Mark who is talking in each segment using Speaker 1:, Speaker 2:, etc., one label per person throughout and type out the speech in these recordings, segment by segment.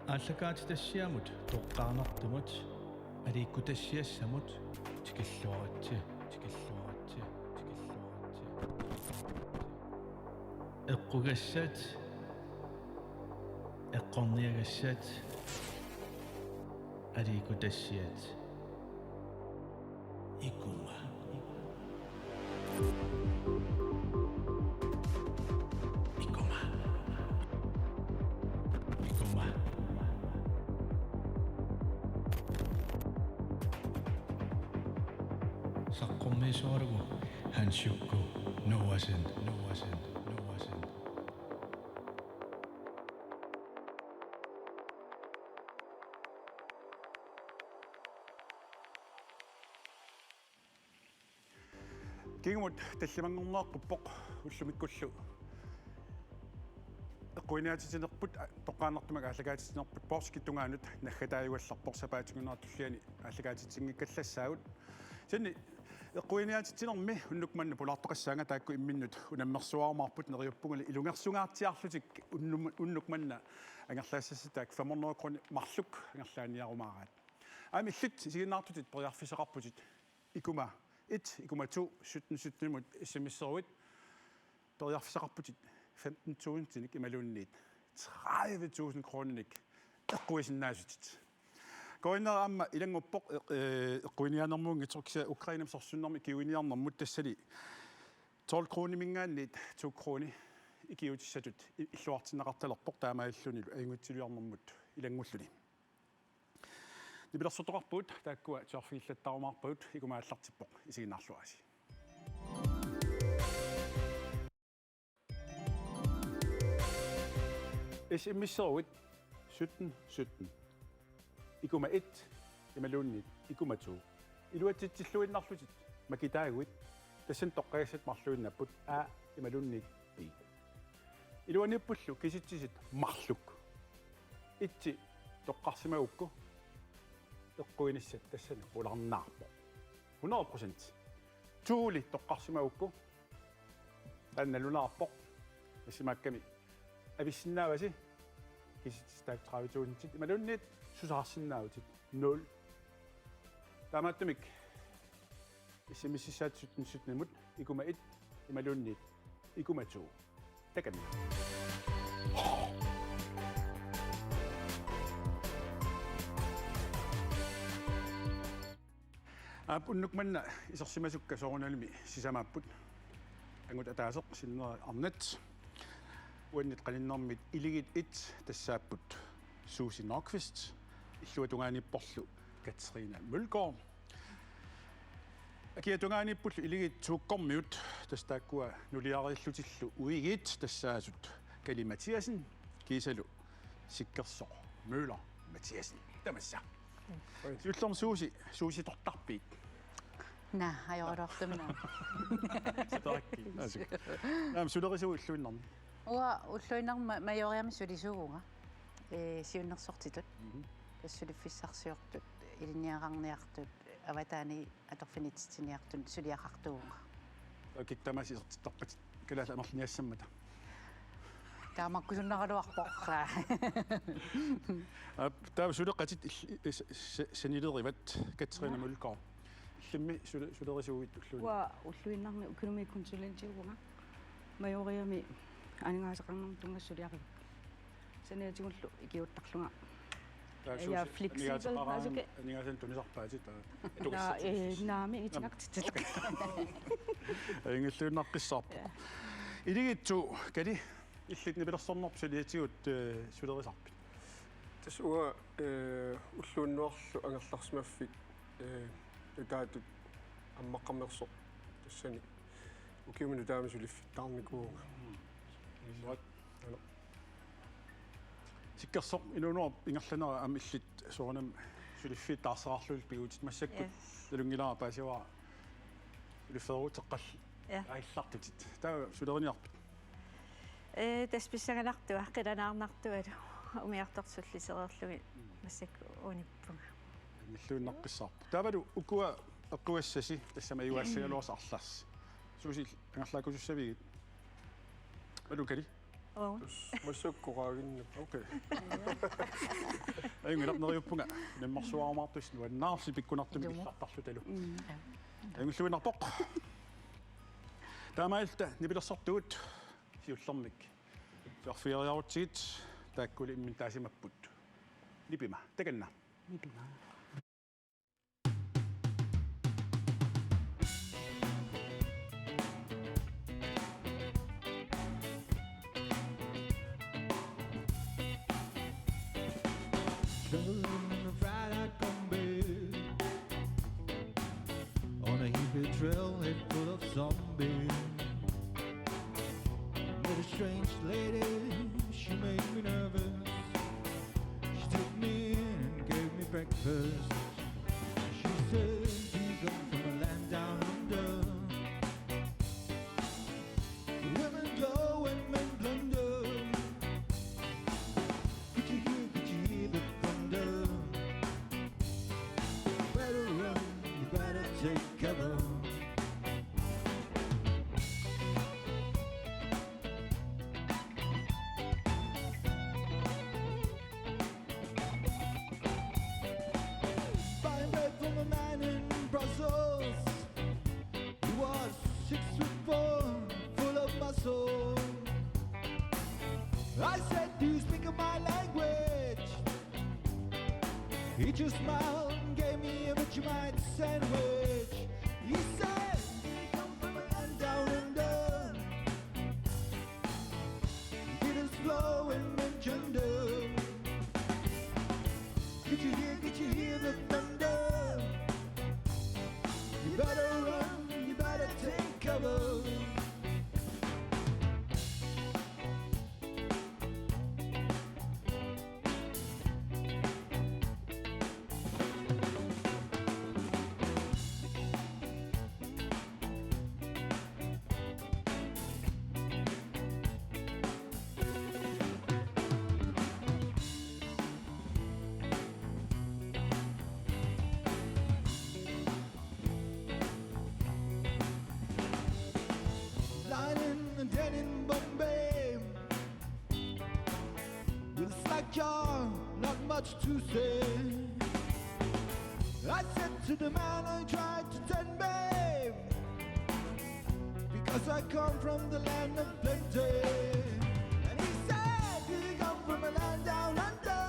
Speaker 1: Allakaatitassiamut toqqaarnartumut aliikkutassiassamut tikilluaratsi eqqugassat eqqorniagassat aliikkutassiat ikuma saqqorniisuarugu hansukku nuasen
Speaker 2: Kingmut tallimangorneeqquppoq ullumikkullu eqquiniatitinerput toqqaanartumak ааллакаатитинерпут поорскиттунгаанут наггатааюалларпор сапаатигунаартуллиани ааллакаатитингиккаллассаагут синни эққуиниатитинерми уннукманна пулаартоқассаанга таакку имминнут унаммерсуармаарпут нериуппугали илунгерсугаартиарлутик уннукманна ангерлаассасса таак 500 kroner марлук ангерлааниарумаараат аами иллит сигиннаартутит периарфисеқарпутит икума 1 икума 2 17 смсеруит периарфисеқарпутит 15.000 tinik ималуунниит 30.000 kronenik эққуисиннаасутит коинераама илангуппоқ эққуинианермуун гиторкиса украинам сорсуннэрми киуиниарнэрмут тассали 12 kroner мингаанниит 2 kroner икиутиссатут иллуартиннеқарталерпоқ таамааллунилу аюнгутсилуарнэрмут илангуллуни нибилэрсутоқарпут тааккуа тиарфигиллаттарумаарпагут икумааллартиппоқ исигиннаарлуаси SMS-eruit 17 ikuma 1 imalunnit ikuma 2 iluatitsilluinnarlutit makitaaguit tassan toqqagasat marluinnapput a imalunnit b iluanippullu kisitsisit marluk itsi toqqarsimaukku eqquinissat tassan ularnaarpo 100% tuuli toqqarsimaukku annalunarpoq asimakkami ависсиннааваси киситстаак 30.000 ималуннит сусаарсиннаавутит 0 таматтамик исимиссисаат 17 икума 1 ималуннит икума 2 таками апуннукманна исерсимасукка сорунalmi сисамааппут ангут атаасеқ синнера арнат уаннит қалиннэрмит илигит 1 тассааппут Susie Nordqvist иллуатунгааниппорлу Katrina Mølgaard акиатунгааниппуллу илигит тууккормиут тастааккуа нулиариллутиллу уигит тассаасут Kali Mathiasen кисалу сиккерсоқ Møller Mathiasen тамасса суллерм Susie тортарпиит
Speaker 3: на аёрортумина
Speaker 2: ситаракки наам сулерисуу иллуиннэрми
Speaker 3: уа уллуинарма майориами сулисууга сиуннерсортитут тассулиффиссарсиортут илиниарарниартут аватаани аторфинитсиниартун сулиақартууга
Speaker 2: киктамаси исертарпат калаала амерлниассаммата
Speaker 3: таамаккусуннералуарпорра
Speaker 2: таа сулеқатит санилериват Katrina Mølgaard иллимми сулерисууит уллуин
Speaker 4: уа уллуиннарни экономи консулентиуга майориами анингаасеқарнэрм тунгассулиари саниатигуллу икиуттарлунга я флексибл асуке
Speaker 2: анингаасан тунисарпаати
Speaker 4: таа наами итингартитсилақ
Speaker 2: ингиллуиннаққиссаарпо илигитсу кали иллитни пилерсорнерп сулиатигут сулерисарпит
Speaker 5: тасуа уллууннуарлу ангерларсимаффик таатут аммаққамерсо тассани укиумину таами сулиффиттаарникуунга
Speaker 2: сиккерсоқ инунуар ингерланера ам иллит соорнам сулиффиттаарсераарлул пигуутит массаккут илунгилара паасиваа сулифферуутеққал аиллартутит таа сулерниарпит
Speaker 4: тасписсагалартуа қиланаарнартуалу умиарторсуллисереерлуги массакку ууниппунга
Speaker 2: иллуиннаққиссаарпу таавалу укуа эққуассаси тассама юаассагалуарса арлаарс суусил ангерлаакусуссавигит алукали
Speaker 4: Oo.
Speaker 5: массуккораагинна окей
Speaker 2: аюнгиларнериуппунга наммарсуармаартус нуаннаарси пиккунартуми иллартарлу талу аюнгиллуинарпоқ таамаалта нипилерсартугут сиуллэрмик сарфиариарутсигит тааккули иммин таасимаппут нипима таканна
Speaker 3: Nipima.
Speaker 6: Traveling in a Friday combi on a hippie trailhead full of zombies. Met a strange lady, she made me nervous. She took me in and gave me breakfast. She said, "Do you come from a land down under? Women go and men blunder. Could you hear the thunder? You better run, you better take cover." Buying bread from a man in Brussels. He was 6'4", full of muscle. I said, "Do you speak my language?" He just smiled and gave me a Vegemite sandwich. He said, "Do you come from a land down under? It is flow and mentioned. Could you hear the thunder? You better run, you better take cover." Lying and dead in Bombay with a slack jaw, not much to say. I said to the man I tried to tend, babe, because I come from the land of plenty. And he said, "Do you come from a land down under?"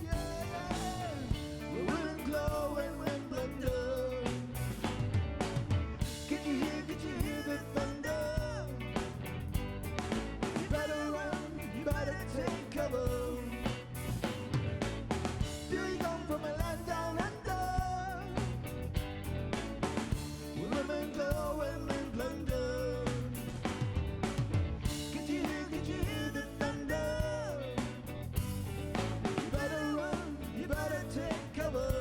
Speaker 6: Yeah, yeah. Where wind glow and wind blunder. Could you hear the thunder? You better run, you better take cover. Do you come from a land down under? Where women glow and men blunder. Could you hear the thunder? You better run, you better take cover.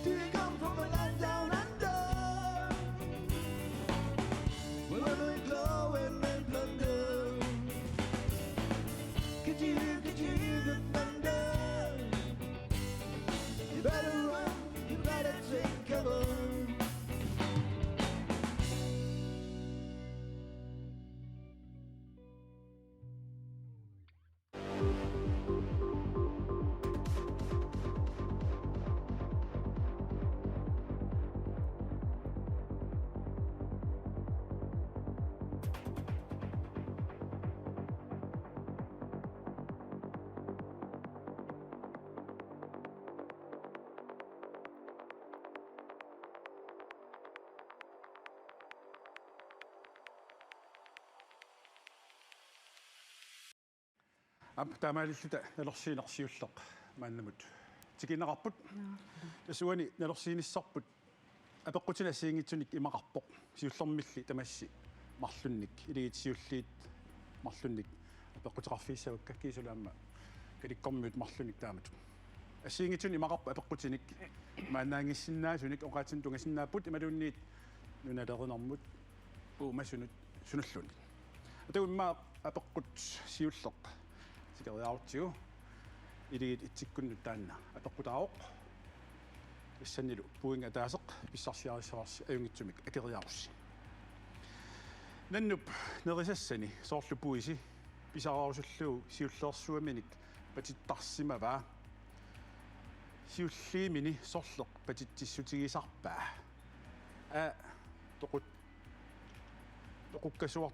Speaker 6: Do you come from a land down under? Where women glow and men blunder. Could you hear the thunder? You better run, you better take cover.
Speaker 2: таамаалиллута налерсиинарсиуллеқ мааннамут тикинеқарпут тасуани налерсииниссарпут апеққутина сиингитсуник имақарпоқ сиуллэрмилли тамасси марлунник илигитсиуллиит марлунник апеққутеқарфииссавакка кисулаама каликкормиут марлуник таамат ассиингитсуни имақарпа апеққутиник мааннаангиссиннаасуник оқаатин тунгасиннааппут ималуунниит нуналеринэрмут уумасунут суналлуни атагумма апеққут сиуллеқ сикериаартигу илигит итсиккуннут таанна апеққутаоқ иссаннилу пуинга таасеқ писсарсиарissаварси аюнгитсумик акериаарусси Nannup nerisassani soorlupuisi pisaraarusullugu siulleersuaminik patittarsimavaa siulliimini sorleq patitissutigisarpaa toqukkasuar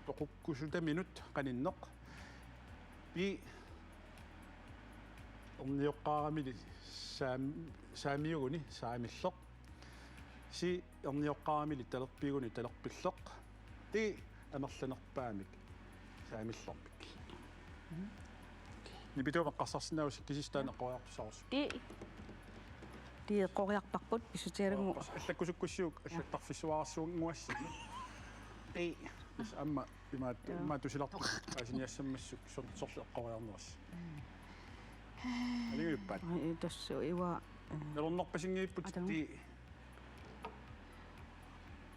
Speaker 2: toqukkусutaminut qaninneq pi ornioqqaaramili saamiuguni saamilleq si ornioqqaaramili talerpiguni talerpilleq ti amerlanerpaamik saamillermik nipituumeqqarsarsinnaus kisistaan eqoriarpisarus
Speaker 4: Di qoriarparput pisutialugu
Speaker 2: аллаккусуккуссуук аллаттарфиссуарсуангуассами и амма има тусиларту асиниассаммассук сорли эққориарнерас алигуиппат
Speaker 4: тассу ива
Speaker 2: нерорнерпасингииппут ти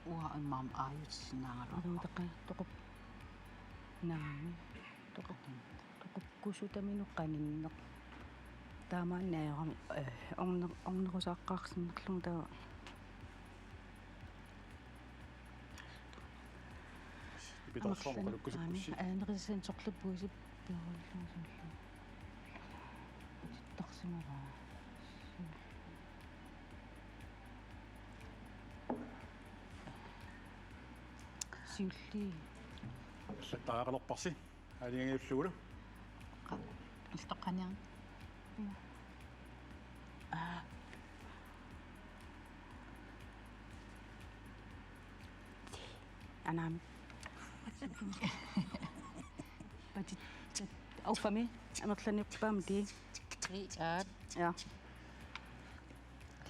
Speaker 3: уа имам ааютсинаагалу
Speaker 4: тоқуп наами тоқуккусутамину қаниннеқ таамааннаайорами орнерусааққарсиннерлун таа
Speaker 2: битарсоорнеруккусуккусси
Speaker 4: аанериссан сорлуппуисип пиоруллуусуллу тарсимава сиулли
Speaker 2: аллаттаагалерпарси алингиуллугулу
Speaker 3: алтоққаниан
Speaker 4: анаами патит ауфами амерланиппаам ти
Speaker 3: аат
Speaker 4: я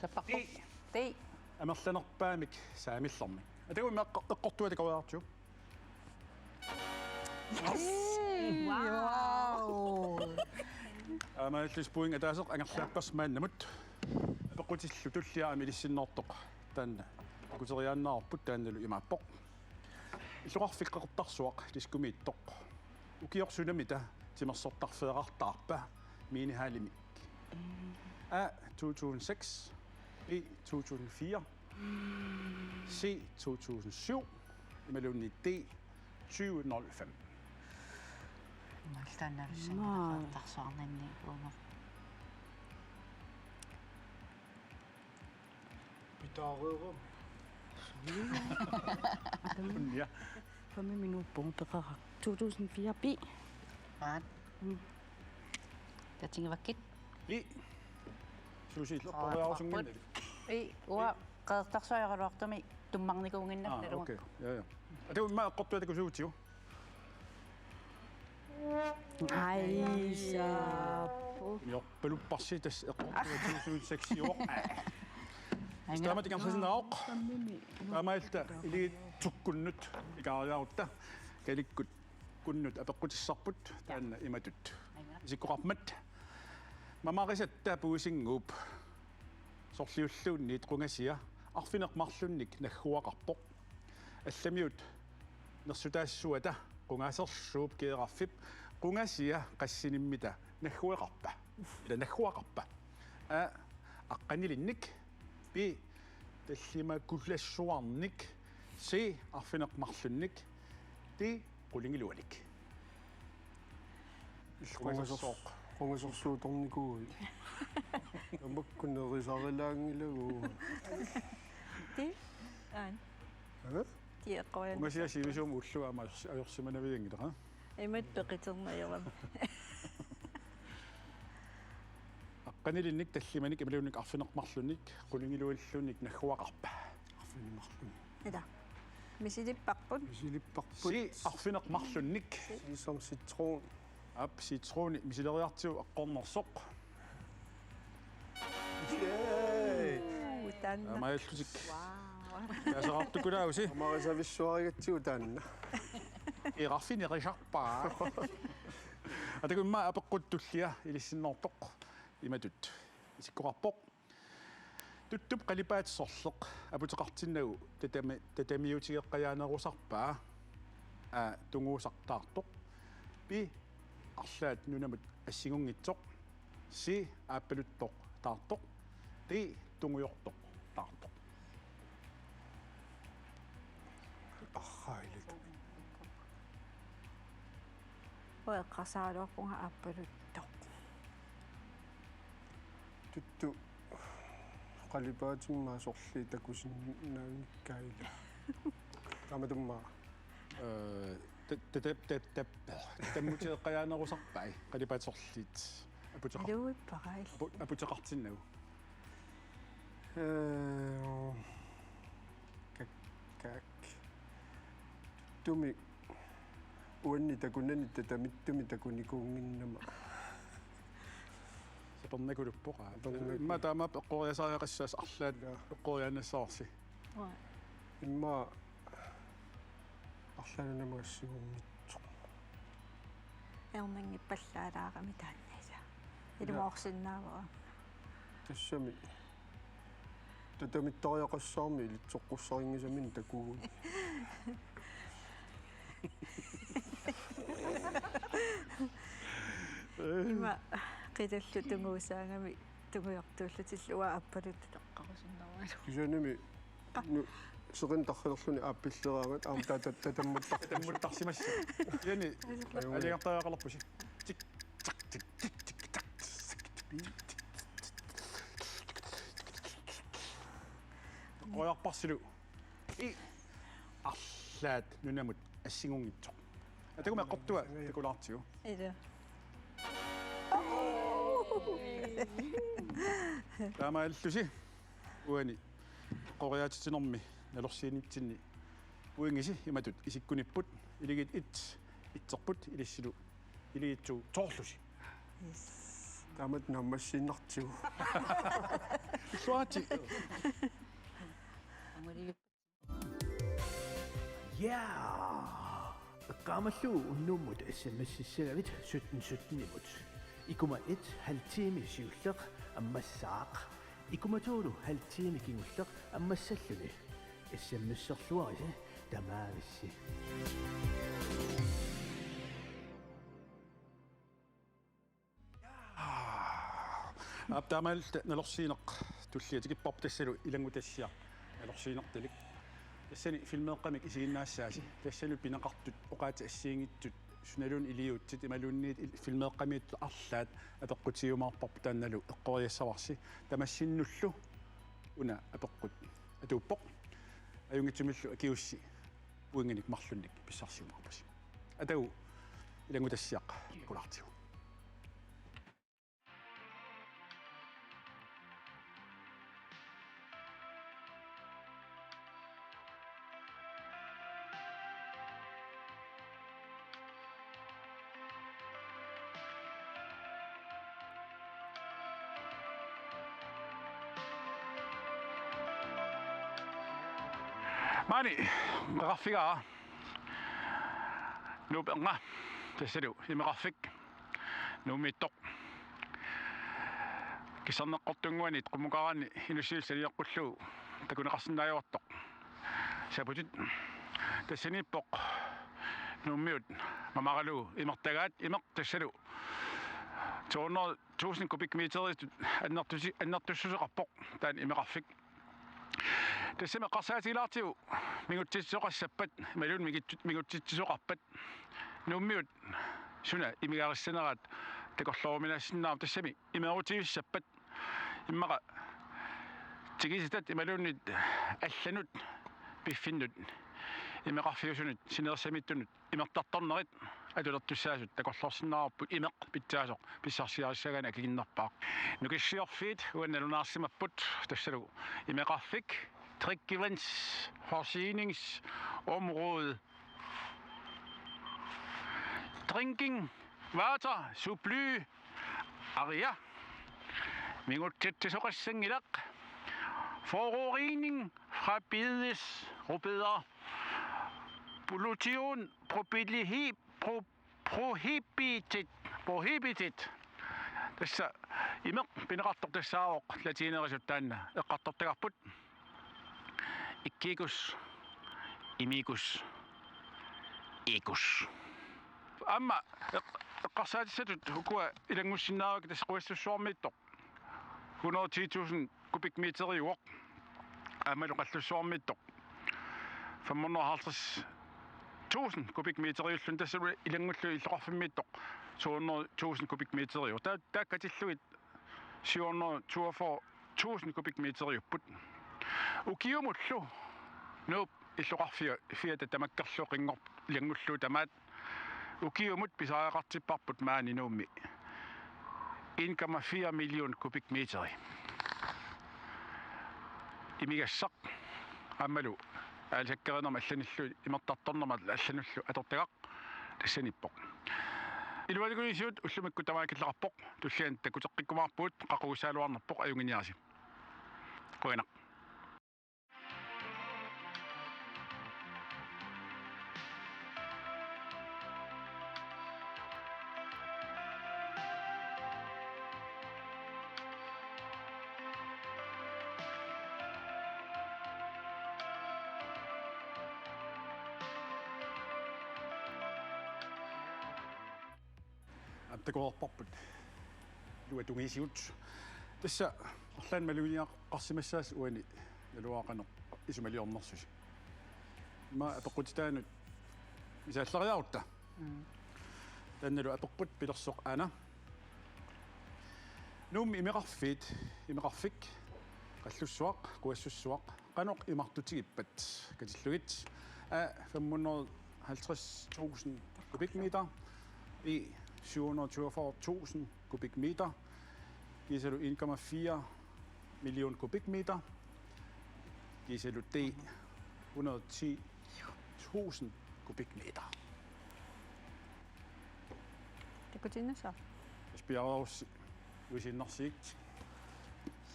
Speaker 3: лаппаққу ти
Speaker 2: амерланерпаамик саамиллерми атагуми эққортуа такаваарту амааллис пуинг атаасеқ ангерлааппарсмааннамут апеқутиллу туллиаами илиссиннеортоқ таанна акутериааннаарпут таанналу имааппоқ иллуқарфиккеқартарсуақ дискумииттоқ укиорсунамита тимерсортарфеэрартаарпа минихаалимик 2006 B 2004 C 2007 imellunni D 2005
Speaker 3: малтаанналуссана тарсаарнанни уунер
Speaker 5: Питаареерам.
Speaker 2: ja
Speaker 4: 5 minutter peqara 2004 bi
Speaker 3: аат татингиваккит
Speaker 2: I suusiilleqoriarusungиннали
Speaker 3: и уа qaertarsuajaruartumi tummarnikuunginnakkalunga
Speaker 2: okay ja атагумма эққортуа такусуутиу
Speaker 4: айса
Speaker 2: миорпалуппарси тас эққортуа 2006 стаматикарсинааоқ амаилта илигит суккуннут икаариарутта каликкут куннут апеққутиссарпут таанна иматут исиккоқармат мамарисатта пуусингууп сорлиуллуунниит қунгасия арфинеқмарлунник наггуақарпоқ алламиут нерсутаассуата қунгаасерлууп кеэқарфип қунгасия қассиниммита наггуеқарпа ила наггуақарпа аққанилинник би таллима куллассуарник си арфинеқмарлунник ти қулингилуалик иллуқасоқ
Speaker 5: Qongasorsuutornikuui. Amakkunnerisarilaangilagu.
Speaker 4: ti aan ti eqoyan
Speaker 2: қунгасия сивисуум уллуама ajorsimanavigingilera
Speaker 4: имат пеқитернаярам
Speaker 2: аққанилинник таллиманик ималуунник арфинеқмарлунник қулингилуиллуунник наггуақарпа
Speaker 5: Arfinimaqlun.
Speaker 4: ида мисилиппарпут
Speaker 5: Misilipparput.
Speaker 2: си арфинеқмарлунник
Speaker 5: Ligesom citron.
Speaker 2: ап ситрони мисилериартиу аққорнерсоқ
Speaker 4: утан
Speaker 2: маяллутик ясераартукулаагуси
Speaker 5: Amarisavissuarigatsiu taanna.
Speaker 2: иқарфинерисарпаа атагумма апеққуттуллиа илиссиннортоқ иматут исиккоқарпоқ туттуп қалипаатсорлеқ апутеқартиннагу татамиутигеққаяанерусарпаа тунгуусартаартоқ би арлаат нунамут ассигунгитсоқ си ааппалуттоқ таартоқ ти тунгуйортоқ таартоқ
Speaker 4: Ueqqarsaaluarpunga aappaluttoq.
Speaker 5: Tuttu qalipaatimmaa sorli takusinnaangikkaila. Tamatummaa.
Speaker 2: Tammutiqayanerusarpai qalipaatorlit.
Speaker 4: Aluipparai.
Speaker 2: Aputeqartinnagu.
Speaker 5: Kak. Tumi uanni takunani tatamittumi takunikuunginnama.
Speaker 2: Sapernakuluppoqa.
Speaker 5: Sapernakuluppoqa.
Speaker 2: Imma taama eqqoriasariaqassaas arlaat eqqoriannassarsi.
Speaker 5: Imma арлананамассууммитсо.
Speaker 4: Ermangippallaalaarammi taannasa. Ilumorsinnaavara.
Speaker 5: Тассами татамиттариақассаарми илитсоққуссарингисамин такугун.
Speaker 4: Има qidallu tunguusaangami tunguyortuullutillua appalut taqqarusinnarualu.
Speaker 5: Кисанами сэрин тархилерлүни ааппиллераамат аам
Speaker 2: Таммуттарсимасса. Яни алиартаақалерпуси. Тик так тик тик тик так. Qoyarparsilu I арлаат нунамут ассигунгитсоқ. Атагума эққортуа такулаартиу.
Speaker 4: Ида.
Speaker 2: Таамааллуси уани қориаатитинерми налорсиинитсинни уингиси иматут исиккуниппут илигит итсерпут илиссилу илигитсуу тоорлуси.
Speaker 5: таамат наммассииннартигу.
Speaker 2: Суати.
Speaker 7: Ja, Gammallu nummut SMS-sisseravit 1717 Ikuma 1 halvtime siulleq ammassaaq Ikuma 2 halvtime kingulleq ammassalluni SMS-serluarisi tamaavissi
Speaker 2: Abtamal nalorsiineq tulliatikipparp tassalu ilangutassiaq nalorsiinertalik тассани филмеэкъамик исигиннаассааси тассалу пинеқартут оқаати ассиингитсут сунalun илиутсит ималуунниит филмеэкъамиит арлаат апеққутиумаарпарп таанналу эққориассаварси тамассиннуллу уна апеққут атууппоқ аюнгитсумиллу акиусси уингиник марлунник писсарсиумаарпаси атагу илангутассиақ кулаартигу Mani, graffiga. Nu benga. Det ser du. I graffik. Nu mittok. Kisanna qottunguanit qumuqarani inusiilsaliaqqullu takuneqarsinnaajortoq. Saputit. Tassinippoq. Nummiut mamaralu imertagaat imeq tassalu. 200,000 kubikmeterit annertussuseqarpoq taan imeqarfik. Tassime qarsaatilaartiu mingutitsoqassappat malun mingutitsoqarpat nummiut suna imigaarissaneraat takorloominaassinnaam tassami imerutiussappat immaqa tigisitat imalunnit allanut piffinnut imeqarfiusunut sineersamittunut imertartarnerit atulertussaasut takorlorsinnaarput imeq pitsaasoq pissarsiarissagana kiginnerpaaq nukissiorfiit uannalunaarsimipput tassalu imeqarfik Drikkevands forsyningsområde. Drinking water supply area. Mingutittisoqassangilaq. Forurening fra bedesrobeder. Pollution prohibited. Tässä imeq pineqartoq tassaaoq latinerisutaanna eqqartortagarput Ikkikus, imikus, ikus. Amma eqqarsaatissatut hukua ilangussinnaavak tasquissussuarmiittoq 110,000 kubikmeteriuoq aamalu qallussuarmiittoq 550 1000 kubikmeteriullun tassulu ilangullu illoqarfimmiittoq 200,000 kubikmeteriu taakkatilluit 742,000 kubikmeteriupput ukiumullu nuup illoqarfia tamakkarlu qingor ilangullu tamaat ukiumut pisaaqartipparput maani nuummi 1,4 million kubikmeteri imigassaq аммалу аалсаккеринерма алланиллу имертарторнерма аллануллу аторtagaq тассаниппоq илуалигунисуут уллумикку тамаакиллақарпоq туллиан такутеққиккумаарпуут қақугусаалуарнерпоq аюнгиниаси коинақ такуарпарпут луатунгисиут тасса орлаан малуниаққарсимассаас уани налуаақано исумалиорнерсус ма апеққутитаанут исааллариарутта танналу апеққут пилерсоқ ана нум имеқарфик қаллуссуақ куассуссуақ қаноқ имартутигиппат катиллугит 550,000 kubikmeter i 742,000 kubikmeter. Giver du 1,4 million kubikmeter. Giver du D 110,000 kubikmeter.
Speaker 4: Det går til så.
Speaker 2: Jeg spiller også ud i Norsigt.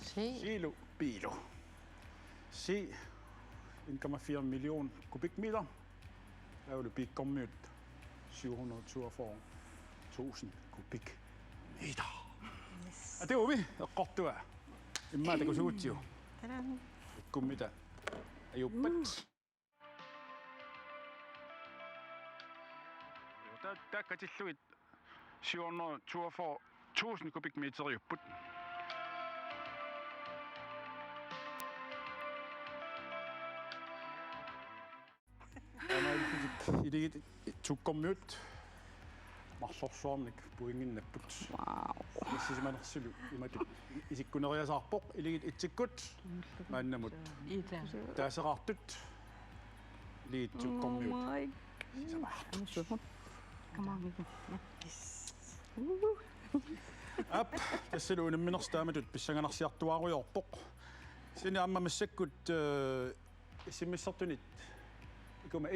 Speaker 2: Silo Bilo. Se 1,4 million kubikmeter. Der vil det blive kommet 742,000 kubikmeter. Og det var vi. Godt du er. I meget det går så ud jo. Gummida. Er jo bedt. Der kan det slutte 742,000 kubikmeter i butten. 이게 두꺼운 막sorsuarnik puinginnapput issiman ersulu imat isikkuneriasarpoq iligit itsikkut maannamut taaseraartut iligit tukkormiut ап тассалу унамминерстааматут писсанганарсиартуаруйорпоq сини аммамассаккут иссиммиссартунит икума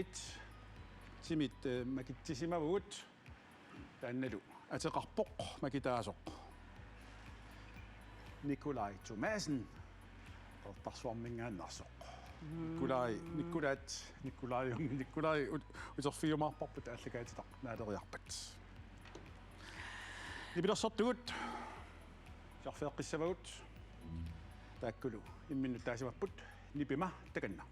Speaker 2: симит макитсисимавуут таанналу атеқарпоq макитаасоq Nikolaj Thomasen ортарсуармингааннарсоq Nikolaj утерфиумаарпарпут ааллагаатитақ наалериарпат нипилерсортугут сарфеэққиссавагут тааккулу имминну таасимаппут нипима таканна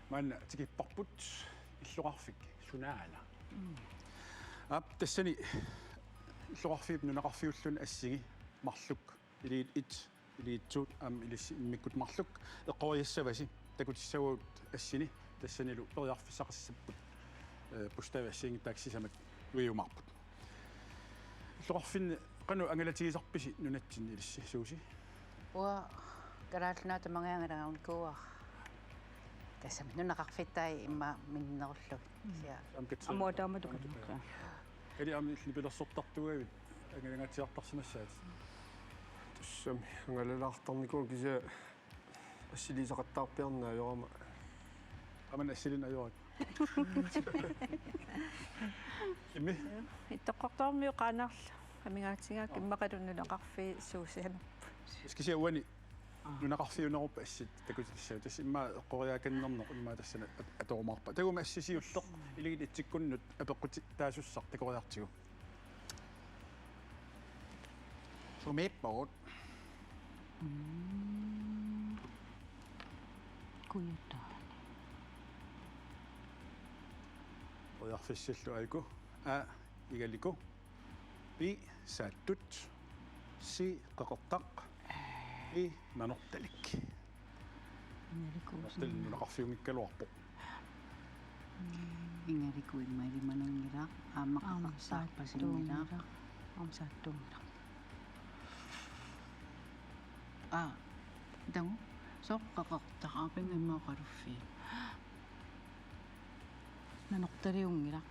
Speaker 2: man tikipparput illuqarfik sunaala tassani illuqarfiip nunaqarfiullun assigi marluk iliitsut ilissi immikkut marluk eqqoriassavasi takutissavut assini тассанилу периарфиссақассаппут пуставассиинги таксисамат уиумарпут иллоқарфинни қану ангалатигисарписи нунатсинни илисси сууси
Speaker 3: уа караалнаата мангаангалагаун куа тассам нунақарфиттай имма миннеруллуг сиа
Speaker 4: амуатааматука
Speaker 2: кали амилли пилерсортартугавит ангалангатсиартарсимассаат
Speaker 5: тассами ангалалаартарникуу кися ассилисақаттаарпиарнаа ёрама
Speaker 2: аман ассилин аёрат имми
Speaker 8: иттоққартаармиу қаанаарла амигаатсигаак иммақалуннунеқарфи суусианерпу
Speaker 2: скисиа уани нунақарфиунерупа ассит такутиссаа тасс имма эққориааканнернеқ имма тассана аторумаарпа тагума ассисиуллеқ илигит итсиккуннут апеққути таасуссақ такориартигу сумиппагут
Speaker 4: куйутаа
Speaker 2: оярфиссаллу айку игалику би сааттут си қеқертақ и нанорталик нунақарфиунгиккалуарпо
Speaker 3: ингарику иммалиманангила аамаққарсаарпасингила
Speaker 4: амсааттунгила
Speaker 3: дау соққақартақарпингаммаақалуффи
Speaker 4: нанорталиунгила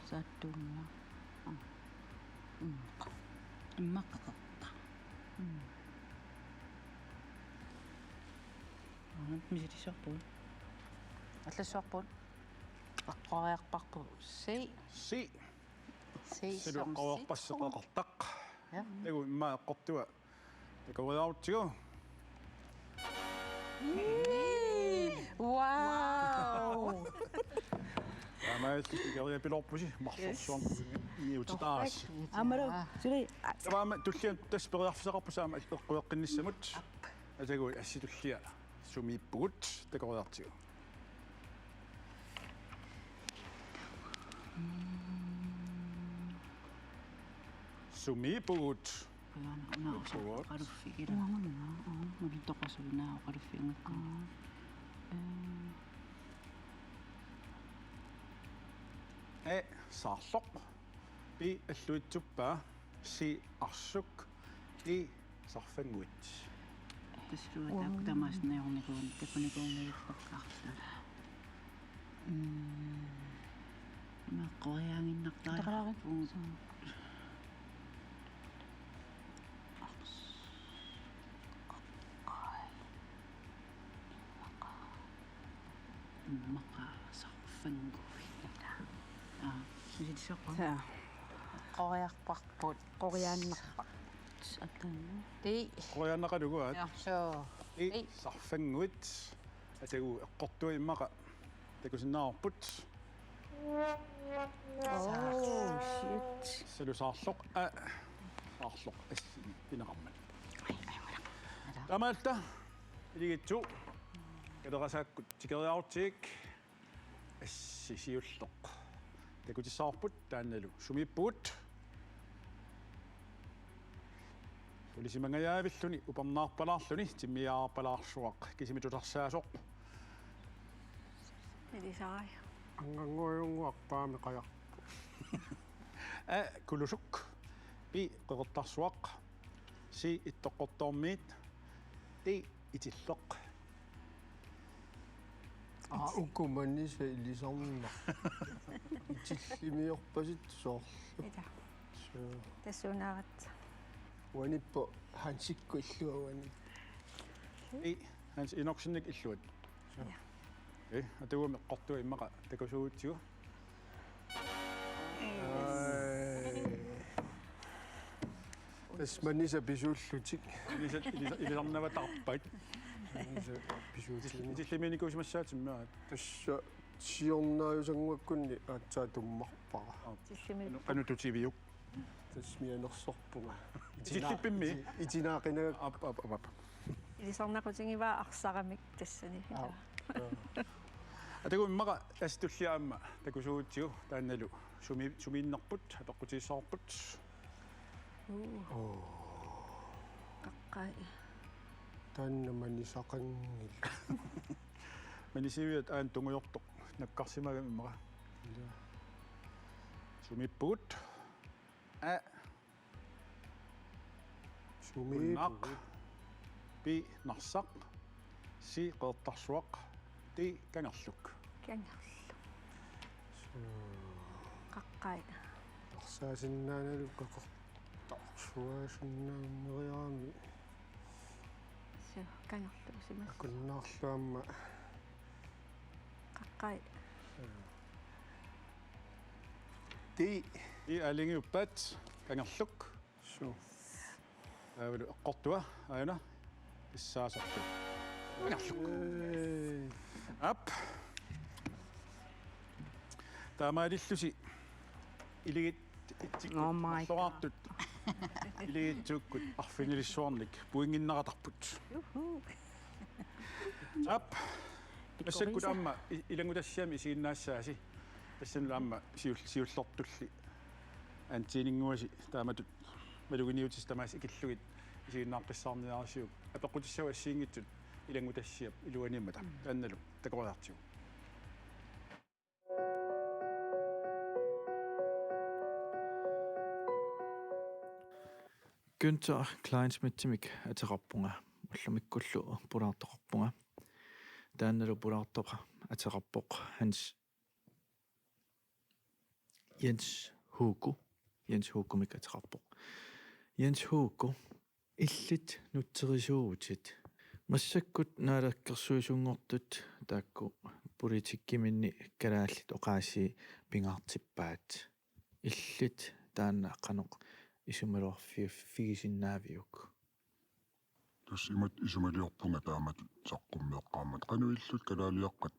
Speaker 4: сааттуунгила
Speaker 3: иммаққақарта
Speaker 4: мисилисарпун
Speaker 3: аллассуарпут аққориарпарпу си
Speaker 2: силуққаварпассеқақартақ тагу имма эққортуа такориаутигу
Speaker 3: вау
Speaker 2: амаалли пилорпуси марлорсуан иутитаас
Speaker 4: амаро сили
Speaker 2: таама туллиан тас периарфисақарпусаама эққуэққинниссамут атагу асситуллиа сумииппугут такориартигу сумииппугут
Speaker 3: қаруффигила мулитоқосуунаа қаруффингакку
Speaker 2: саарлоқ би аллуитсуппаа си арсук и сарфангуит
Speaker 3: тассуа тамааснаёрникуун такуникуунгаиппаққарта маққориаангиннартаа мақа сарфангуит мисилисаққу қориарпарпут
Speaker 4: қориааннарпақ аттаана
Speaker 3: ти
Speaker 2: қориааннақалугуат
Speaker 3: соо
Speaker 2: и сарфангуит атагу эққортуа иммақа такусиннаарпут
Speaker 4: shit
Speaker 2: салусаарлоқ саарлоқ ассини пинеқармат тамаалта илигитсу калерасааккут тикериаартик ассисиуллоқ такутиссаарпут таанналу сумиппугут улисимангаявиллуни упернаарпалаарлуни тиммиаарпалаарсуақ кисимитутарсаасоқ
Speaker 8: илисарай
Speaker 5: ангангуйунгуарпаами қаяр
Speaker 2: кулусук би қеқертарсуақ си иттоққортоормиит ти итиллоқ
Speaker 5: уккуманниса илисарнна итиллимиорпасит соор
Speaker 8: ита тассунаарат
Speaker 5: уаниппо хансикку иллуавани
Speaker 2: и ханс иноксинник иллуат атугуми эққортуа иммақа такусуутсигу
Speaker 5: тасманиса писууллутик
Speaker 2: илисарнаватарпайт
Speaker 5: писууллутик
Speaker 2: тиллиминикуусимассаатиммаа
Speaker 5: тасса сиорнааюсангуаккунни аатсаа туммарпара
Speaker 8: тиллими
Speaker 2: канутутивиук
Speaker 5: тасмианерсорпунга
Speaker 2: тиллиппимми
Speaker 5: итинаақинага
Speaker 2: ап
Speaker 8: илисарнақутингиваа арсарамик тассани ита
Speaker 2: атагу иммаqa астуллиаамма такусуутигу таанналу сумииннерпут апеққутииссаарпут
Speaker 8: Qaqqai.
Speaker 5: тааннамани сақангил
Speaker 2: манисивиат аан тунгуйортоқ наккарсимага иммаqa сумиппут
Speaker 5: сумиинақ
Speaker 2: би нарсақ си qeertarsuaq ти кангерлук
Speaker 8: Kiangerlu. Qaqqai.
Speaker 5: арсаасиннааналу қақортарсуаасиннааннериарами
Speaker 8: So kiangerlu simas.
Speaker 5: акуннаарлуамма
Speaker 8: Qaqqai.
Speaker 5: ти
Speaker 2: и алингиуппаат кангерлук
Speaker 5: су
Speaker 2: аавалу эққортуа аана иссаасарту кангерлук ап таамаалиллуси илигит
Speaker 4: Oh my
Speaker 2: лораартут илигитсууккут арфинилиссуарник пуингиннаратарпут ап ассаккут аама илангутассаами исигиннаассааси ассанла аама сиуллортулли антинингуаси тааматут малугиниутис тамаас икиллугит исигиннааққиссаарниарсиук апеққутиссава ассиингитсут илангутассиап илуанииммата таанналу такориартиу
Speaker 9: Günther Kleinsmith-timik aterappunga ullamikkullu pulaartoqarpunga taannalu pulaartoqa aterappoq hans Jens Huukumik aterappoq Jens Huuku illit nutterisuutit massakkut naalakkersuisungortut taakku politikkiminni kalaallit oqaasi pingaartippaat illit taanna qanoq исумалуарфиуффигисиннаавиук
Speaker 10: туссимат исумалиорпунга таамат саққуммеэққаамат қануиллут калаалиаққат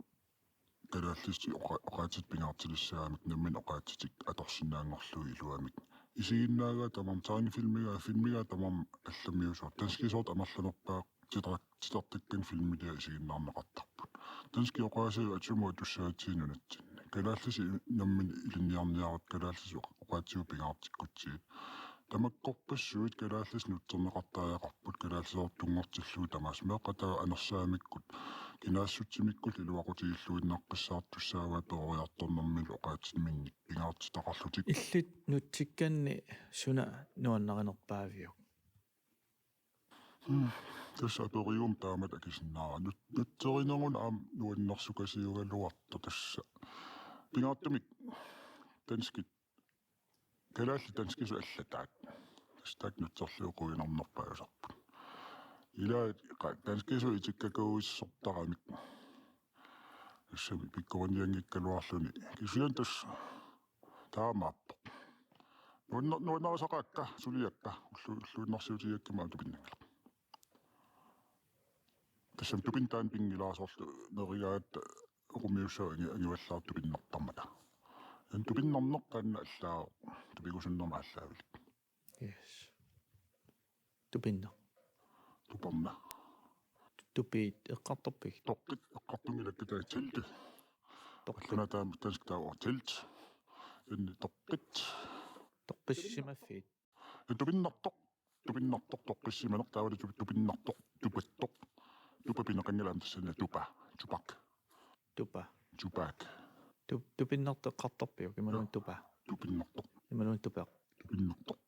Speaker 10: калааллисти оqaатит пингаартилиссаамик наммин оqaатитик аторсинаангорлуи илуамик исигиннаагаа тамам таани филмигаа тамам алламиусоо таскисоорт амерланерпаа титартаккан филмилиа исигиннаарнеқартарпут тански оqaасаа атсумуа туссаатсиинунатсин калааллиси наммин илинниарниарат калааллису оqaатиу пингаартиккутсиит тамаккорпассуит калааллис нуттернеқартааяқарпут калааллисоортунгортиллуи тамаас меқатаа анерсаамиккут кинаассутсимиккул илуақутигиллуиннаққиссаартуссааваа перориарторнэрмил оqaатит минник пингаартитақарлутик
Speaker 9: иллит нутсикканни суна нуаннаринерпаавиук
Speaker 10: тасса периум таамат акисиннаара нуттеринерун аам нуаннэрсукасиугалуарта тасса пингаартумик танскит калаалли танскису аллатаат стак нутсерлуукуинарнерпаасарпут илаа танскису итиккакууиссортарамик ассами пиккориангиккалуарлуни кисуян тас таамааппо нуаннерисақаакка сулиакка уллуиннарсиутиаккама тупиннангала тассам тупинтаан пингилаасорлу неригаат румиуссаа ангиваллаарту пиннартармата эн тупиннарнеққанна аллаа тупигусуннерма аллаавилик
Speaker 9: yes тупинна
Speaker 10: тупарна
Speaker 9: тупит эққартарпик
Speaker 10: тоққит эққартунгилаккатаа тилту тоққинаатаа тасктаа тилт эн тоққит
Speaker 9: тоққиссимаффит
Speaker 10: тупиннартоқ тоққиссиманер таавали тупиннартоқ тупаттоқ тупапинеқангалаам тассана тупак
Speaker 9: тупиннартеққартарпиук ималун тупа
Speaker 10: тупиннартоқ
Speaker 9: ималун тупеқ
Speaker 10: тупиннартоқ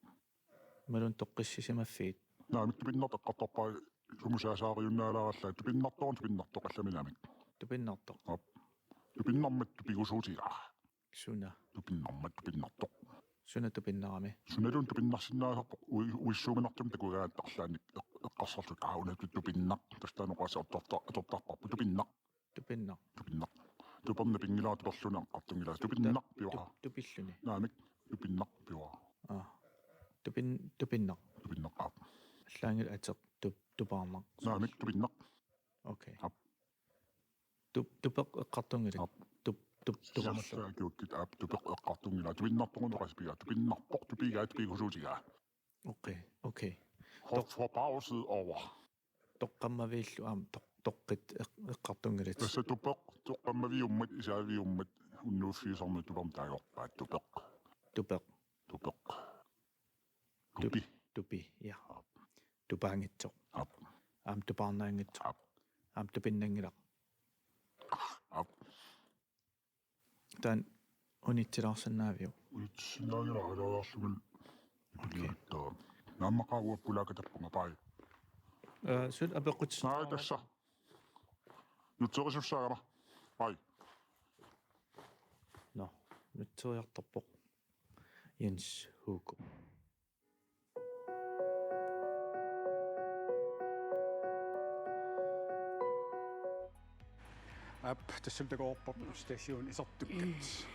Speaker 9: ималун тоққиссисимаффит
Speaker 10: наамик тупиннартеққартарпаа сумусаасаариуннаалаараллаа тупиннартоқ алламинаамик
Speaker 9: тупиннартоқ
Speaker 10: тупиннармат тупигусуутигаа
Speaker 9: суна
Speaker 10: тупиннармат тупиннартоқ
Speaker 9: суна тупиннарами
Speaker 10: суналун тупиннарсиннаасарпо уиссууминартум такугааттарлааник эққарсарлут аауна тупиннақ тастааноқааса атортарпарпу тупиннақ тупарна пингилаа туперлуна артунгилаа тупиннақ пиора
Speaker 9: тупиллуни
Speaker 10: наамик тупиннақ пиора
Speaker 9: тупиннақ
Speaker 10: тупиннақ
Speaker 9: аллаангил атеқ тупаарнақ
Speaker 10: наамик тупиннақ
Speaker 9: окей тупеқ эққартунгилак
Speaker 10: туперлаа киуккит аап тупеқ эққартунгилаа тупиннарпорнеқаспига тупиннарпоқ тупигаа тупигусуутигаа
Speaker 9: окей
Speaker 10: for pauset over
Speaker 9: тоққаммавииллу аам тоққит эққартунгилат
Speaker 10: тасса тупеқ тоққаммавиуммат исаавиуммат уннууффиусарнут тупарм таажорпаат тупеқ
Speaker 9: Тупеқ.
Speaker 10: тупеқ тупи
Speaker 9: Тупи. Я. Тупаангитсоқ.
Speaker 10: ап
Speaker 9: Аам тупаарнаангитсоқ.
Speaker 10: ап
Speaker 9: Аам тупиннангилақ.
Speaker 10: ап
Speaker 9: Тан унитсилаарсанаавиу.
Speaker 10: уитсинаагилаалаарлугал ипилиуттаа нааммақаагуа пулаакатаппунга паи
Speaker 9: Сул апеққутс.
Speaker 10: наа тасса нутсерисуссаагама паи
Speaker 9: No. Нутсериарторпоқ. Jens Hugo.
Speaker 2: ап тассултагоорпоп стасиун исертуккат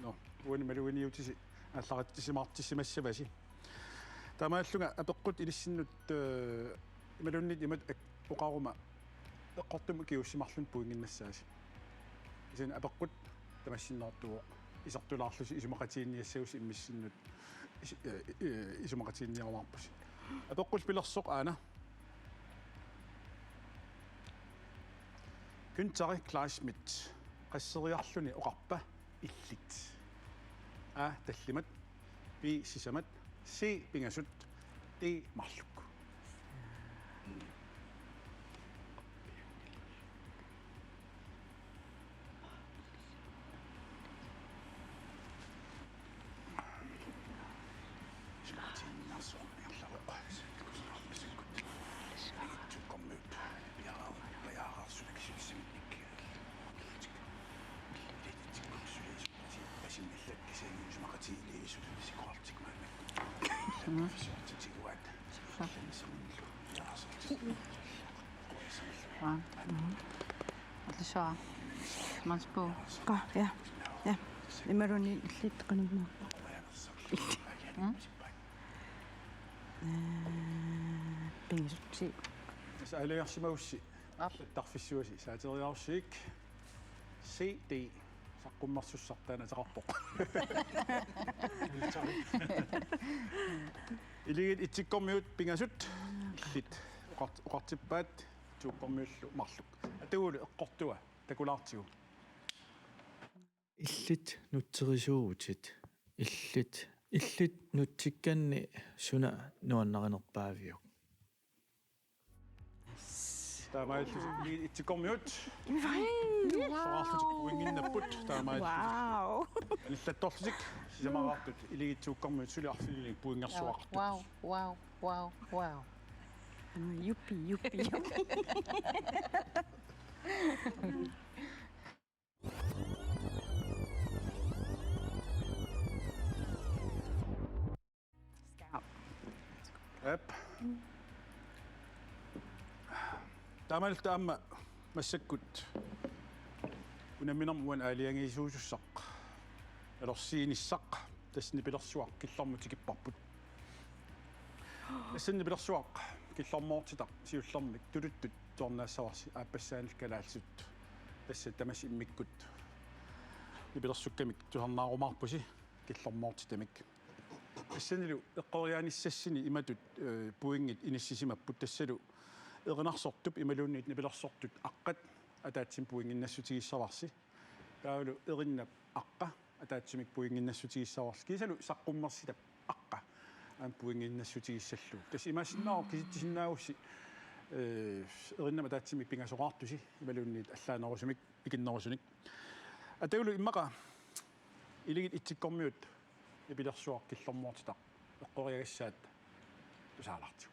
Speaker 2: но уанималуиниутиси алларатсимаартиссимассаваси тамааллунга апеққут илиссиннут ималуннит имат оқарума эққортума киуссимарлун пуингиннассааси исин апеққут тамассиннаартуо исертулаарлуси исумақатиинниассагус иммиссиннут исумақатиинниармаарпус апеққут пилерсоқ аана Günther Kleinschmidt qasseriarluni oqarpa illit a tallimat bi sisamat si pingasut ti marluk
Speaker 3: Аллашаа. Манспо.
Speaker 4: Ja. Ja. Имаруни иллиттеқануммаа. Пингисутси.
Speaker 2: саалиарсимагусси тарфиссуаси саатериарсиик CD саққуммарсуссартаана теқарпоқ илигит итсиккормиут пингасут иллит оқартиппаат тууккормиуллу марлук атагулу эққортуа такулаартигу
Speaker 9: Illit nutserisuutit. Illit nutsikkanni suna nuannarinerpaaviuk.
Speaker 2: таамааллу итсиккормиут саарлутик уингиннаппут таамааллу
Speaker 4: Вау.
Speaker 2: иллатторлутик сисамараартут илигитсууккормиут сулиарфилини пуингерсуартут
Speaker 8: Wow.
Speaker 4: Юпи.
Speaker 2: ап таамаал таама массаккут унаминерм уан аалиангиисуусуссақ алорсииниссақ тассни пилерсуақ киллэрмутикиппарпут тассни пилерсуақ киллэрмоортитақ сиуллэрмик тулуттут торнаассаварси ааппассаанил калаалсут тасса тамас иммиккут нипилерсуккамик тусарнаарумаарпуси киллэрмоортитамик тассанилу эққориааниссассини иматут пуингит иниссисимаппут тассалу эринарсортуп ималуунниит нипилерсортут аққат атаатсим пуингиннассутигиссаварси таалу эриннап аққа атаатсимик пуингиннассутигиссаварси кисалу саққуммерситап аққа аан пуингиннассутигиссаллу тас имаасиннаа киситтисиннаагусси эриннап атаатсимик пингасоқартуси ималуунниит аллаанерусумик пикиннерусуник атаулу иммақа илигит итсиккормиут ипилерсуар киллэрмуартитақ эққориагассаат тусаалартигу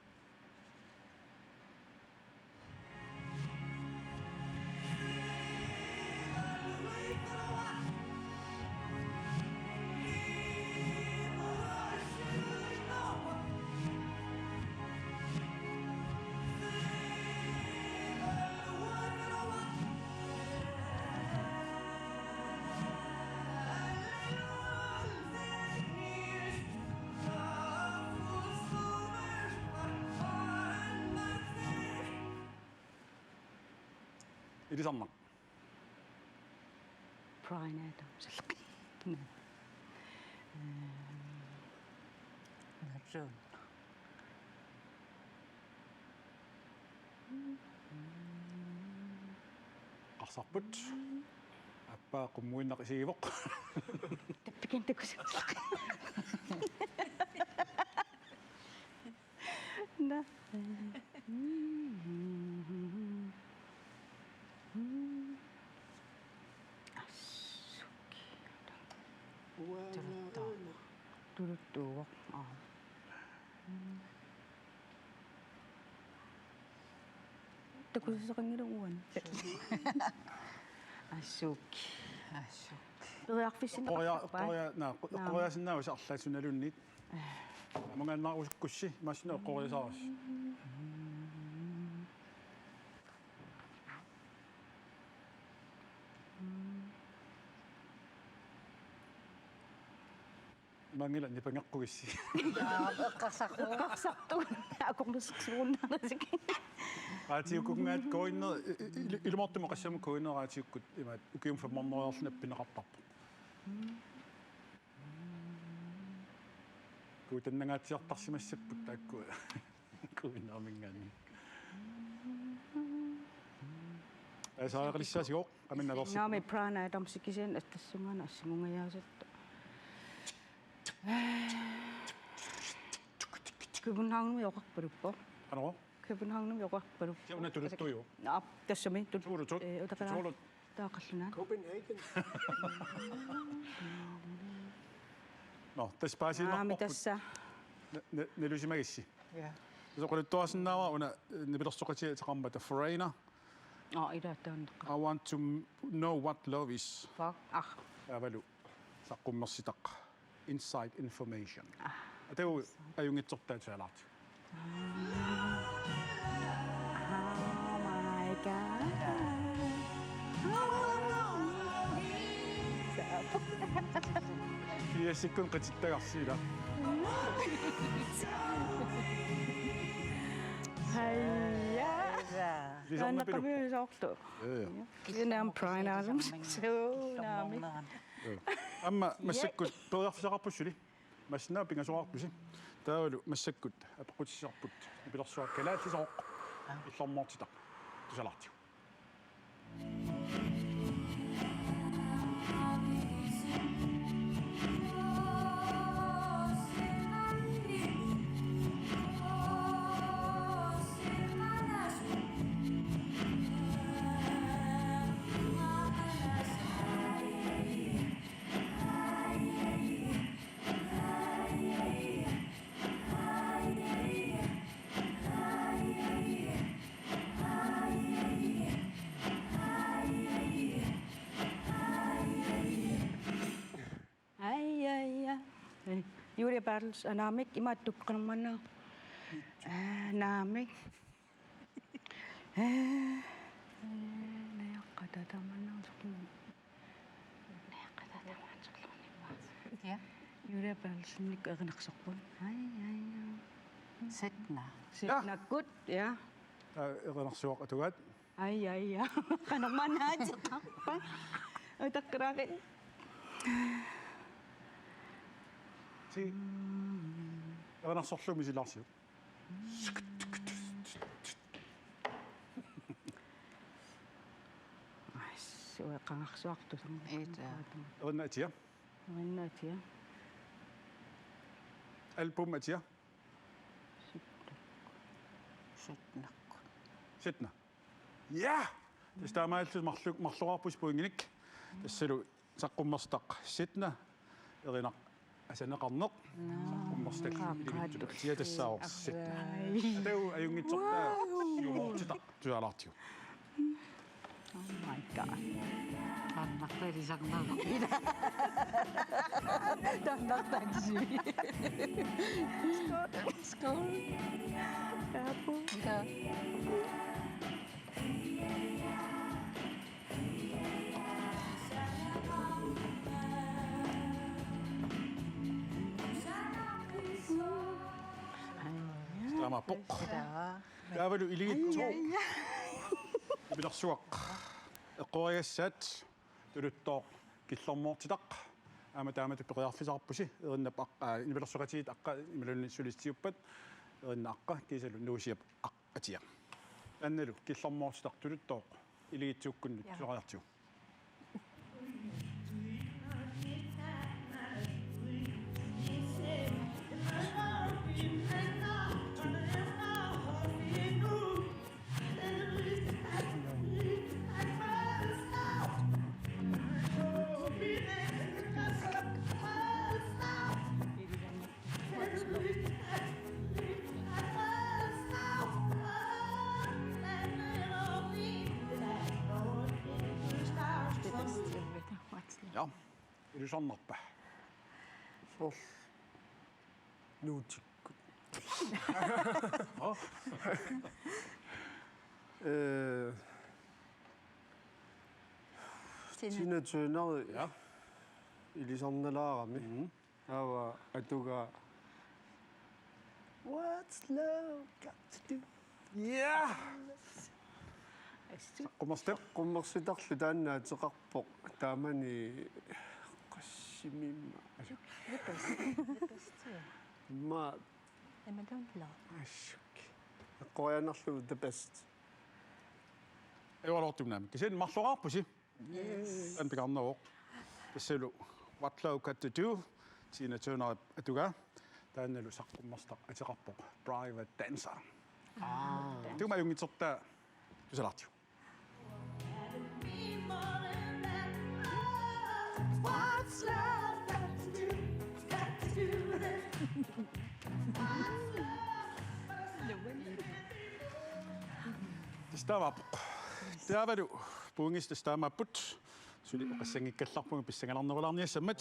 Speaker 2: 일이산망
Speaker 4: Brian Adams.
Speaker 3: Наржун.
Speaker 2: qarsaarput пааққуммуиннақисигивоқ
Speaker 4: Таппикин такусерлақ. Да. Турутtuuq. Takusaqangiluguan. Ассууки. Периарфиссина.
Speaker 2: қориасиннаава сарлаасуналунниит амангааннаарусуккусси массина қориасаарас мангила нипангаққугисси
Speaker 4: Эққарсарту. Акорнусуксууннаарасик.
Speaker 2: аатиуккунгаат коиннер илумортума qassam коиннераатиуккут имаат укиум фаммарнериарлна пинеқартарпу куутаннагаатсиартарсимассаппут таакку коиннермингаани асаариссаасиго каминнаверси
Speaker 4: Наами прана тамсикисен аттассунгана ассимунгаяасатта. København оқарпалуппо.
Speaker 2: анеро
Speaker 4: København оқарпалуп.
Speaker 2: сиуна тулуттуйо
Speaker 4: тассами
Speaker 2: тулут
Speaker 4: таақаллуна.
Speaker 5: Copenhagen.
Speaker 2: но таспаасииннарпорпут
Speaker 4: тасса.
Speaker 2: нелусимагисси соқолуттуасиннаава уна нибилерсоқати теқармата foreigner
Speaker 4: Илааттааннеққа.
Speaker 2: I want to know what love is
Speaker 4: Fuck.
Speaker 2: авалу саққуммерситақ inside information атау аюнгитсортаатсаалаарт
Speaker 4: Oh my god.
Speaker 2: киассиккун қититтагарсиила
Speaker 4: Хайя.
Speaker 2: Ligesom
Speaker 4: Kan vi så også. Det er nærmest prime som så nærmest.
Speaker 2: амма массаккут периарфисақарпуссули массинаа пингасоқарпуси таавалу массаккут апеқутиссарпут пилерсуаккалаатисоқ иллэрмортитақ тусалаартиу
Speaker 4: Julia Battles anamik imattukqanermanna. Anamik.
Speaker 3: Ja.
Speaker 4: Julia Battles nik erinnersorpun.
Speaker 3: Setna.
Speaker 4: Setna gut, ja.
Speaker 2: эринерсуақ атугаат
Speaker 4: Ai. Qanermannaatiqqa. Utaqqaraaqi.
Speaker 2: си эринерсорлуми силаарсиу
Speaker 4: Sueqangarsuartu
Speaker 2: эриннаатиа
Speaker 4: Rinnatia.
Speaker 2: альбум атиа ситна я тастаамаалтус марлуарпус пуингиник тассалу саққуммерстақ ситна эринақ асанеқарнеқ саққуммерстал илигитту тиа тассаавор ситна атау аюнгитсортаа юмортитақ туалаартиу
Speaker 4: Oh my god.
Speaker 3: Annaqtarisaqnaaq.
Speaker 4: Tannartaksi. Skål. Kapu.
Speaker 3: Ja.
Speaker 2: таамаапоқ таавалу илигитту билэрсуақ эққориассаат тулуттоо киллэрмоортитақ аама таамату периарфисарпуси эриннап аққаа нибилэрсуқатигит аққа ималунни сулистиуппат эринна аққа кисалу нуусиап атиа анналу киллэрмоортитақ тулуттоо илигитсууккуннут суқариартиу ilusarnarpa
Speaker 5: Sol nuutikkut. Sina tønner
Speaker 2: ja
Speaker 5: ilisarnalaarami. Ava atuga What's love got to do?
Speaker 2: ja qummersteq
Speaker 5: Qummersitarlu taannaatiqarpoq taamani qassimimma. Ma ashuk. Qoyanarlu the best.
Speaker 2: Evalortumnaam kisen marloraarpusi an pikarneroq tassulu what love got to do sina tønner atuga taannalu saqqummerstaq atiqarpoq private dancer tuma yungitserta tusalartiu
Speaker 6: What's love got to do? Got to do with it.
Speaker 2: Tastamaappoq taavalu puungista staamaapput suli qassangikkallarpunga pissangalarnerularniassammat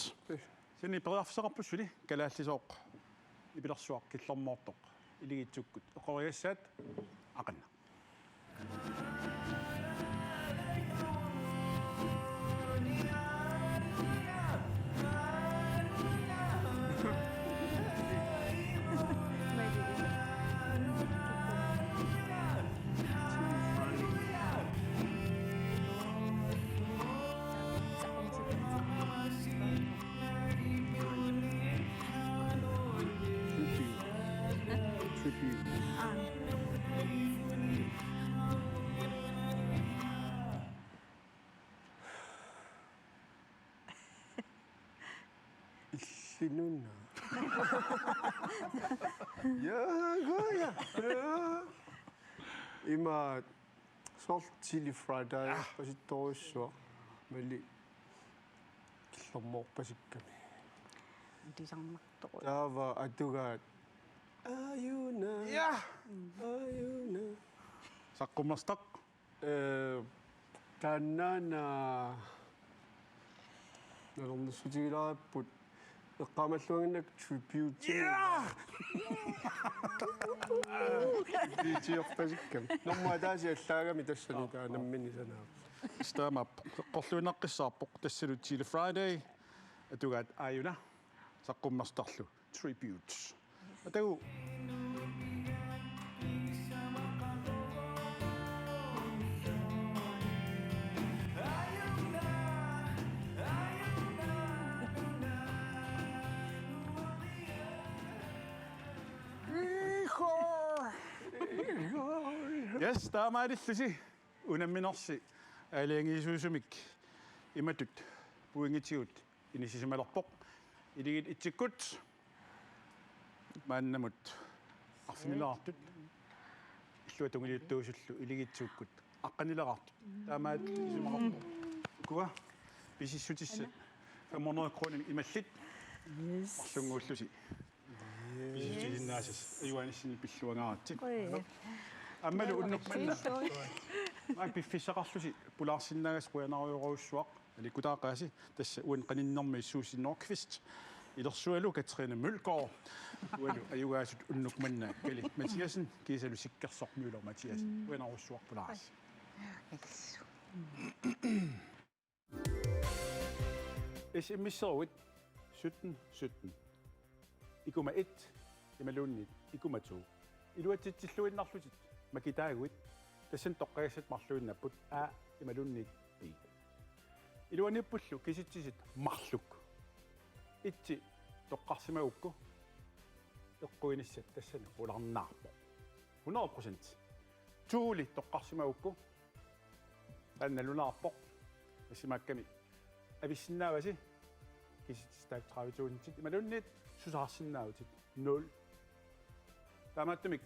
Speaker 2: sini periarfisaqarput suli kalaallisooq ipilersuaq killermoortoq iligitsukkut eqoriassaat aqanna
Speaker 5: Sinuna. Ja. Ima sol chili fried rice pasittorussua mali killermoorpasikkami.
Speaker 3: Tisarnartoq.
Speaker 5: Taava atugaat ayuna.
Speaker 2: ja
Speaker 5: Ayuna.
Speaker 2: saqqummerstaq
Speaker 5: taannana nalornissutigilaarapput eqqaamalluanginnak tribute.
Speaker 2: ja
Speaker 5: Tiorpasikkam. Normаа таasi аллаагами тассани таанаммини санаа.
Speaker 2: staamaap qorluinaqqissaarpoq tassulu Chili Friday atugaat aayuna saqqummerstarlu tributes atagu yes taamaalillusi unamminersi aaliangiisuusumik imatut puingitigut inissisimalerpoq iligit itsikkut maannamut arfimilaartut illuatungiliuttuusullu iligitsuukkut aqqanileqartut taamaat isumaqarpoq kuga pisissutissat 500 kroner imallit arlunguullusi pisissutiinnaasas ayuanissini pilluangaaratsit аммалу уннукманна пиффисақарлуси пулаарсиннаагас қуянаариуруусsuaq аликкутаақааси тасса уан қаниннэрми иссуусиннорквист илерсуалу Katrine Mølgaard уалу аюгаасут уннукманна кали Матиасен кисалу сиккерсормиулер Матиас уянаарусsuaq пулаарас SMS-eruit 17 ikuma 1 imalunnit ikuma 2 iluatitsilluinnarlutit makitaaguit tassan toqqajassat marluinnapput a imalunniit i iluanippullu kisitsisit marluk itsi toqqarsimaukku eqquinissat tassan ularnaarpo 100% tuuli toqqarsimaukku annalunarpoq assimakkami avissinnaavasi kisitstaak traavituunitsit imalunniit susaarsinnaavutit 0 taamaattumik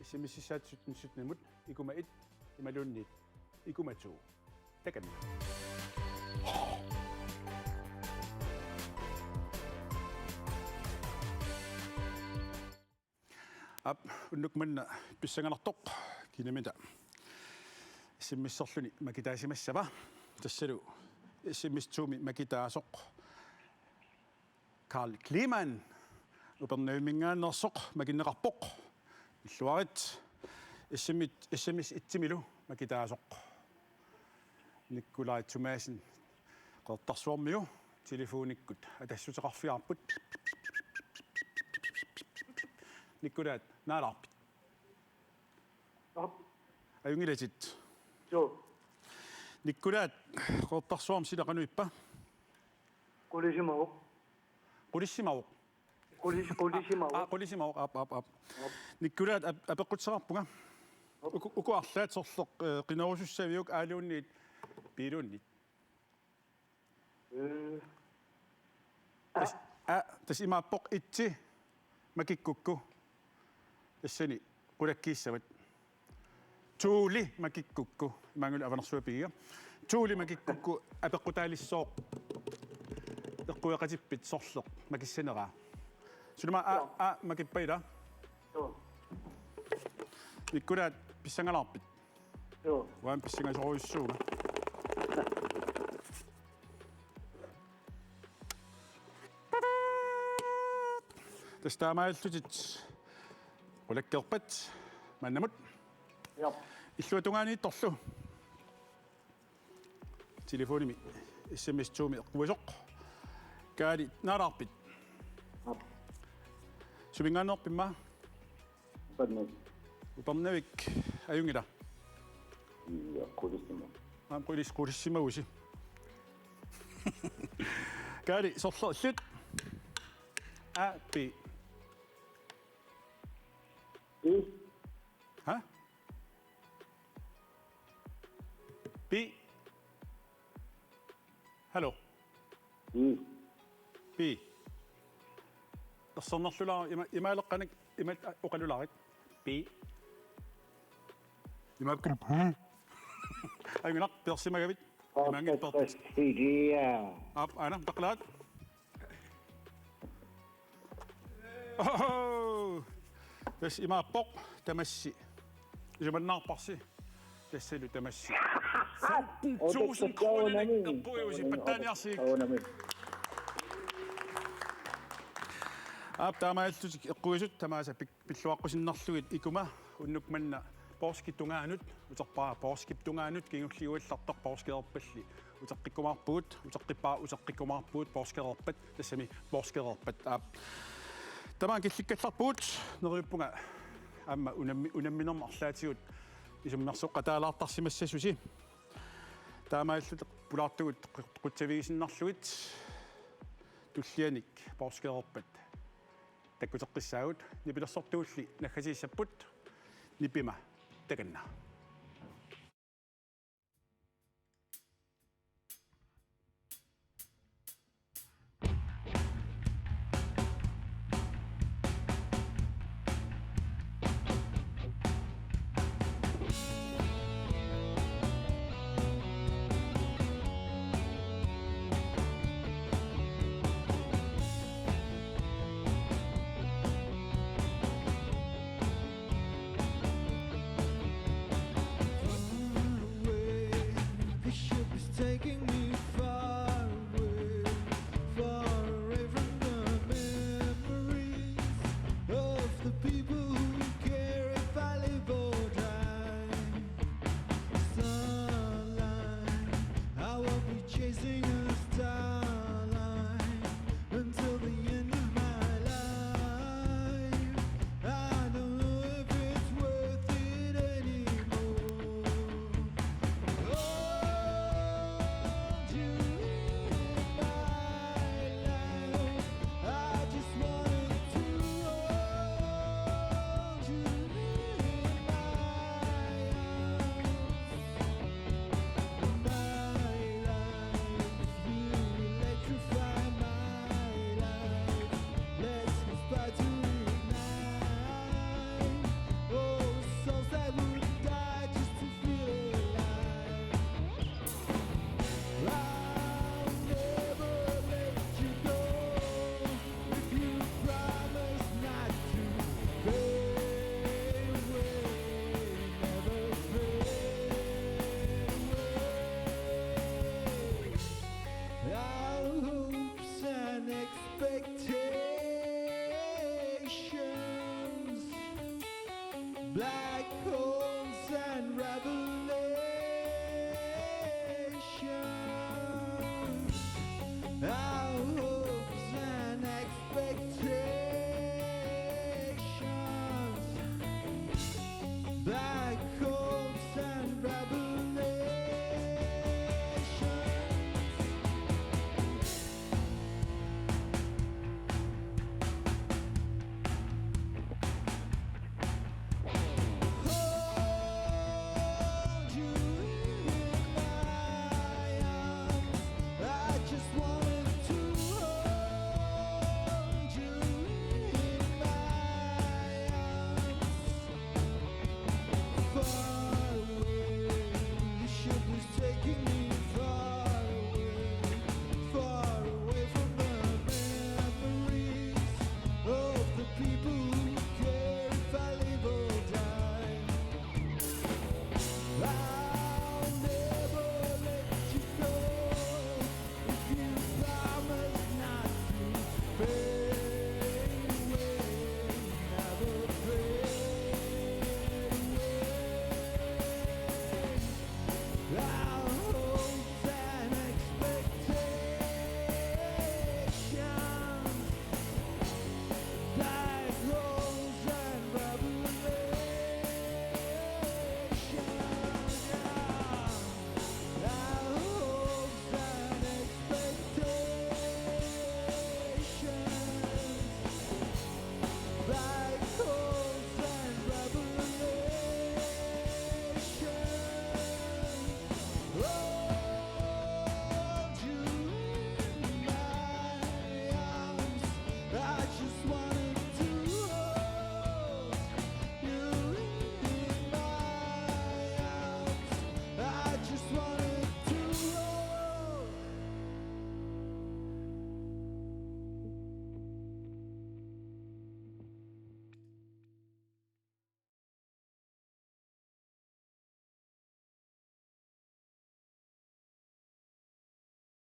Speaker 2: issimississaat 17 ikuma 1 imalunniit ikuma 2 takanni ап уннукманна писсанганартоқ кинамита исиммиссорлуни макитаасимассава тассалу simistumi makitaasoq Karl Kliman upernaimingaanersoq makinneqarpoq illuarit issimmis itsimilu makitaasoq nikkulaaitsumaasin qertarsuarmiu telefonikkut atassutеқарфиарпут никкулаат наалаарпит аюнгилатит никкулаат qertarsuarm silaqanuippa
Speaker 11: qulissimauq
Speaker 2: qulissimauq никкулаат апеққутсеқарпунга укуарлаат сорлоқ қинеруссавиук аалуунниит пилууннит тас имааппоқ итси макиккукку тассани qulakkiissavат tuuli makikukku mangul avanarsuapiga tuuli makikukku apeqqutaalissoq eqqueqatippit sorleq makissaneraa sulama a makippaila nikkulaat pissangalarpit waan pissangasoruissuuga tastaamaallutит qulakkeerpat mannamut иллуатунгаани телефоними SMS-туumi эққуасоқ каали наалаарпит сумингаанерпимма упернавик аюнгила qulissимагуси каали сорло иллут би ها بي هلو بي الصنصلة إما لقنك إما أقلوا لعك بي إما بكم أي منك بيرسي ما جبت إما نجيب بط أب أنا بقلاد بس إما بق تمشي جبنا باسي تسلو تمشي 15.000 kroner القوي بداني يصيك تاما القوي تماسا بالواقع النصويد إكما ونكملنا باسكي تونغانوت وتقبا باسكي تونغانوت كي يخلي ويلطق باسكي ربشلي وتقيكم عبود وتقيبا وتقيكم عبود باسكي ربت تسمي باسكي ربت طبعا كي تلقى نغيبونا اما ونمينهم اخلاتيوت يجم نرسوق تالا طاسي مسسوسي تاما بولاتو قلتفيس النرسويت تليانيك باسكي ربت تكو تقساوت نبي نصوق تولي نخزي سبوت نبي ما تقنا
Speaker 6: like coals and revelation. I'll